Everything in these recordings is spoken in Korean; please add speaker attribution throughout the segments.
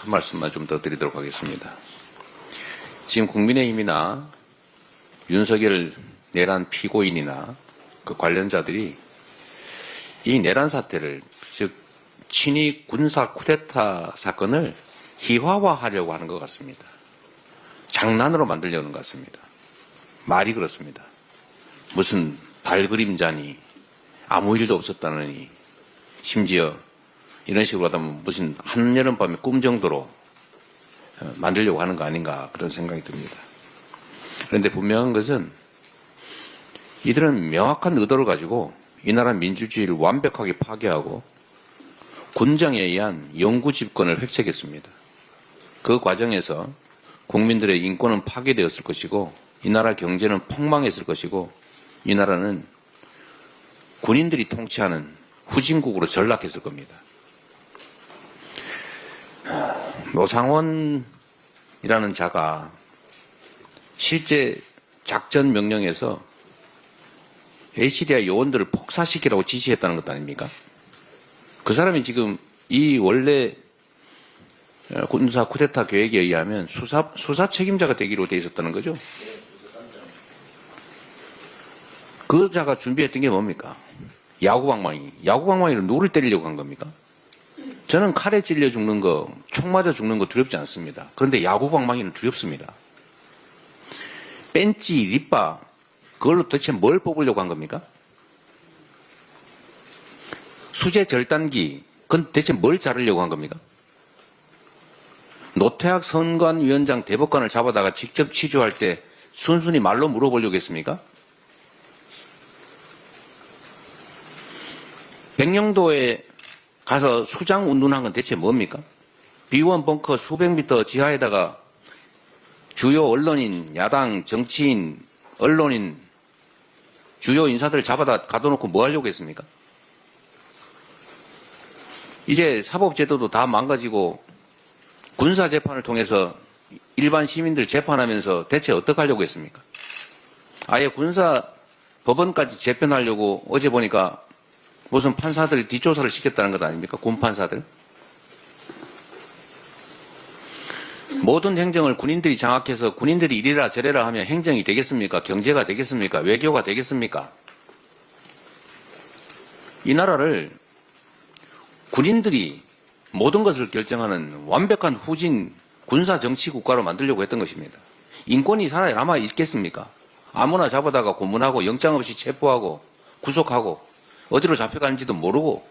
Speaker 1: 한 말씀만 좀 더 드리도록 하겠습니다. 지금 국민의힘이나 윤석열 내란 피고인이나 그 관련자들이 이 내란 사태를, 즉 친위 군사 쿠데타 사건을 희화화하려고 하는 것 같습니다. 장난으로 만들려는 것 같습니다. 말이 그렇습니다. 무슨 발그림자니, 아무 일도 없었다느니, 심지어 이런 식으로 하다 보면 무슨 한여름밤의 꿈 정도로 만들려고 하는 거 아닌가, 그런 생각이 듭니다. 그런데 분명한 것은 이들은 명확한 의도를 가지고 이 나라 민주주의를 완벽하게 파괴하고 군정에 의한 영구 집권을 획책했습니다. 그 과정에서 국민들의 인권은 파괴되었을 것이고 이 나라 경제는 폭망했을 것이고 이 나라는 군인들이 통치하는 후진국으로 전락했을 겁니다. 노상원이라는 자가 실제 작전 명령에서 HDI 요원들을 폭사시키라고 지시했다는 것도 아닙니까? 그 사람이 지금 이 원래 군사 쿠데타 계획에 의하면 수사 책임자가 되기로 돼 있었다는 거죠. 그 자가 준비했던 게 뭡니까? 야구방망이로 누구를 때리려고 한 겁니까? 저는 칼에 찔려 죽는 거, 총 맞아 죽는 거 두렵지 않습니다. 그런데 야구방망이는 두렵습니다. 벤치, 립바, 그걸로 도대체 뭘 뽑으려고 한 겁니까? 수제 절단기, 그건 대체 뭘 자르려고 한 겁니까? 노태학 선관위원장 대법관을 잡아다가 직접 취조할 때 순순히 말로 물어보려고 했습니까? 백령도에 가서 수장 운운한 건 대체 뭡니까? 비원 벙커 수백 미터 지하에다가 주요 언론인, 야당, 정치인, 언론인, 주요 인사들을 잡아다 가둬놓고 뭐 하려고 했습니까? 이제 사법제도도 다 망가지고 군사재판을 통해서 일반 시민들 재판하면서 대체 어떻게 하려고 했습니까? 아예 군사법원까지 재편하려고 어제 보니까 무슨 판사들 뒷조사를 시켰다는 것 아닙니까? 군판사들. 모든 행정을 군인들이 장악해서 군인들이 이래라 저래라 하면 행정이 되겠습니까? 경제가 되겠습니까? 외교가 되겠습니까? 이 나라를 군인들이 모든 것을 결정하는 완벽한 후진 군사 정치 국가로 만들려고 했던 것입니다. 인권이 살아남아 있겠습니까? 아무나 잡아다가 고문하고 영장 없이 체포하고 구속하고 어디로 잡혀가는지도 모르고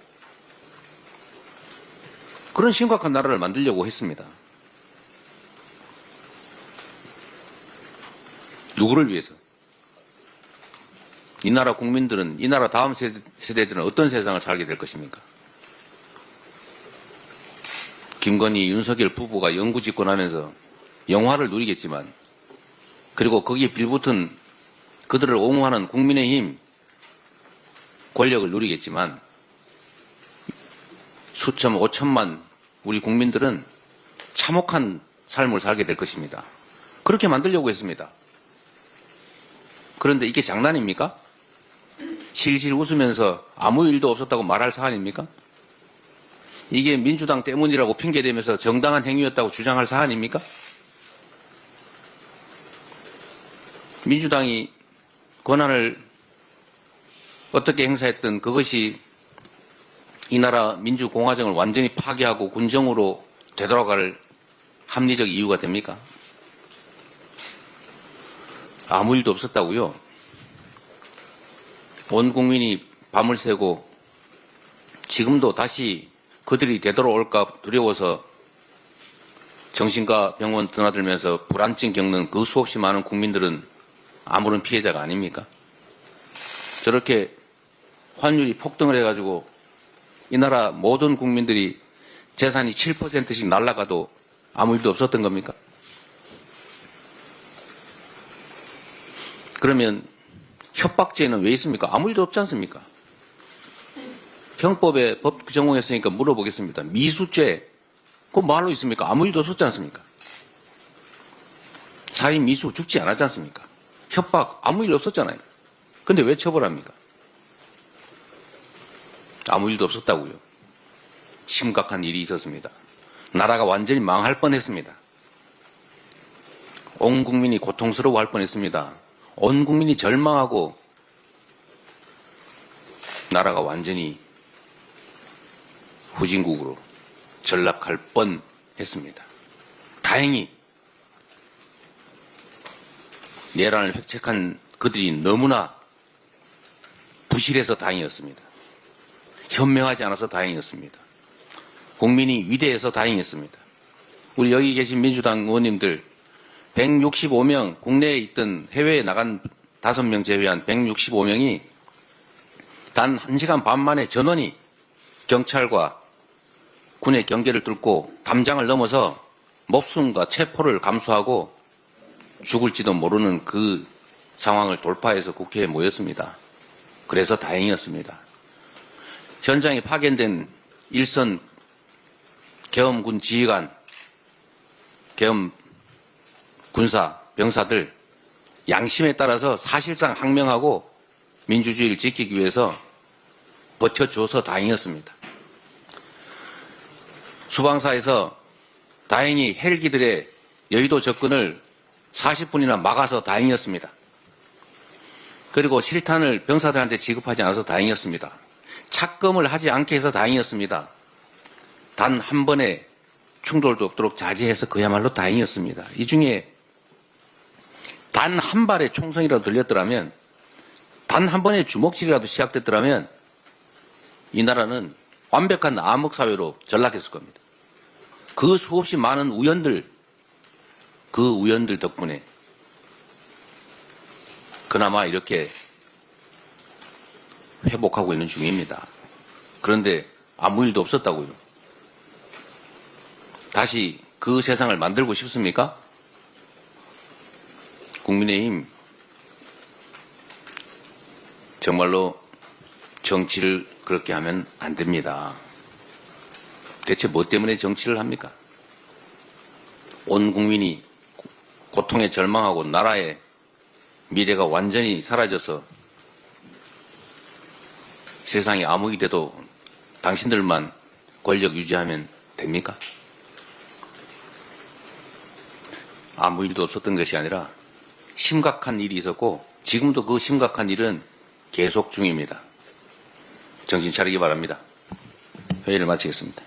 Speaker 1: 그런 심각한 나라를 만들려고 했습니다. 누구를 위해서? 이 나라 국민들은, 이 나라 다음 세대들은 어떤 세상을 살게 될 것입니까? 김건희, 윤석열 부부가 영구 집권하면서 영화를 누리겠지만, 그리고 거기에 빌붙은 그들을 옹호하는 국민의힘 권력을 누리겠지만, 수천, 5천만 우리 국민들은 참혹한 삶을 살게 될 것입니다. 그렇게 만들려고 했습니다. 그런데 이게 장난입니까? 실실 웃으면서 아무 일도 없었다고 말할 사안입니까? 이게 민주당 때문이라고 핑계대면서 정당한 행위였다고 주장할 사안입니까? 민주당이 권한을 어떻게 행사했든 그것이 이 나라 민주공화정을 완전히 파괴하고 군정으로 되돌아갈 합리적 이유가 됩니까? 아무 일도 없었다고요? 온 국민이 밤을 새고 지금도 다시 그들이 되돌아올까 두려워서 정신과 병원 드나들면서 불안증 겪는 그 수없이 많은 국민들은 아무런 피해자가 아닙니까? 저렇게 환율이 폭등을 해가지고 이 나라 모든 국민들이 재산이 7%씩 날아가도 아무 일도 없었던 겁니까? 그러면 협박죄는 왜 있습니까? 아무 일도 없지 않습니까? 형법에 법 전공했으니까 물어보겠습니다. 미수죄, 그거 뭐하러 있습니까? 아무 일도 없었지 않습니까? 사인 미수 죽지 않았지 않습니까? 협박, 아무 일 없었잖아요. 근데 왜 처벌합니까? 아무 일도 없었다고요. 심각한 일이 있었습니다. 나라가 완전히 망할 뻔했습니다. 온 국민이 고통스러워할 뻔했습니다. 온 국민이 절망하고 나라가 완전히 후진국으로 전락할 뻔했습니다. 다행히 내란을 획책한 그들이 너무나 부실해서 다행이었습니다. 현명하지 않아서 다행이었습니다. 국민이 위대해서 다행이었습니다. 우리 여기 계신 민주당 의원님들 165명, 국내에 있던 해외에 나간 5명 제외한 165명이 단 1시간 반 만에 전원이 경찰과 군의 경계를 뚫고 담장을 넘어서 목숨과 체포를 감수하고 죽을지도 모르는 그 상황을 돌파해서 국회에 모였습니다. 그래서 다행이었습니다. 현장에 파견된 일선 계엄군 지휘관, 계엄 군사, 병사들 양심에 따라서 사실상 항명하고 민주주의를 지키기 위해서 버텨줘서 다행이었습니다. 수방사에서 다행히 헬기들의 여의도 접근을 40분이나 막아서 다행이었습니다. 그리고 실탄을 병사들한테 지급하지 않아서 다행이었습니다. 착검을 하지 않게 해서 다행이었습니다. 단 한 번의 충돌도 없도록 자제해서 그야말로 다행이었습니다. 이 중에 단 한 발의 총성이라도 들렸더라면, 단 한 번의 주먹질이라도 시작됐더라면 이 나라는 완벽한 암흑사회로 전락했을 겁니다. 그 수없이 많은 우연들, 그 우연들 덕분에 그나마 이렇게 회복하고 있는 중입니다. 그런데 아무 일도 없었다고요. 다시 그 세상을 만들고 싶습니까? 국민의힘 정말로 정치를 그렇게 하면 안 됩니다. 대체 뭐 때문에 정치를 합니까? 온 국민이 고통에 절망하고 나라의 미래가 완전히 사라져서 세상에 암흑이 돼도 당신들만 권력 유지하면 됩니까? 아무 일도 없었던 것이 아니라 심각한 일이 있었고 지금도 그 심각한 일은 계속 중입니다. 정신 차리기 바랍니다. 회의를 마치겠습니다.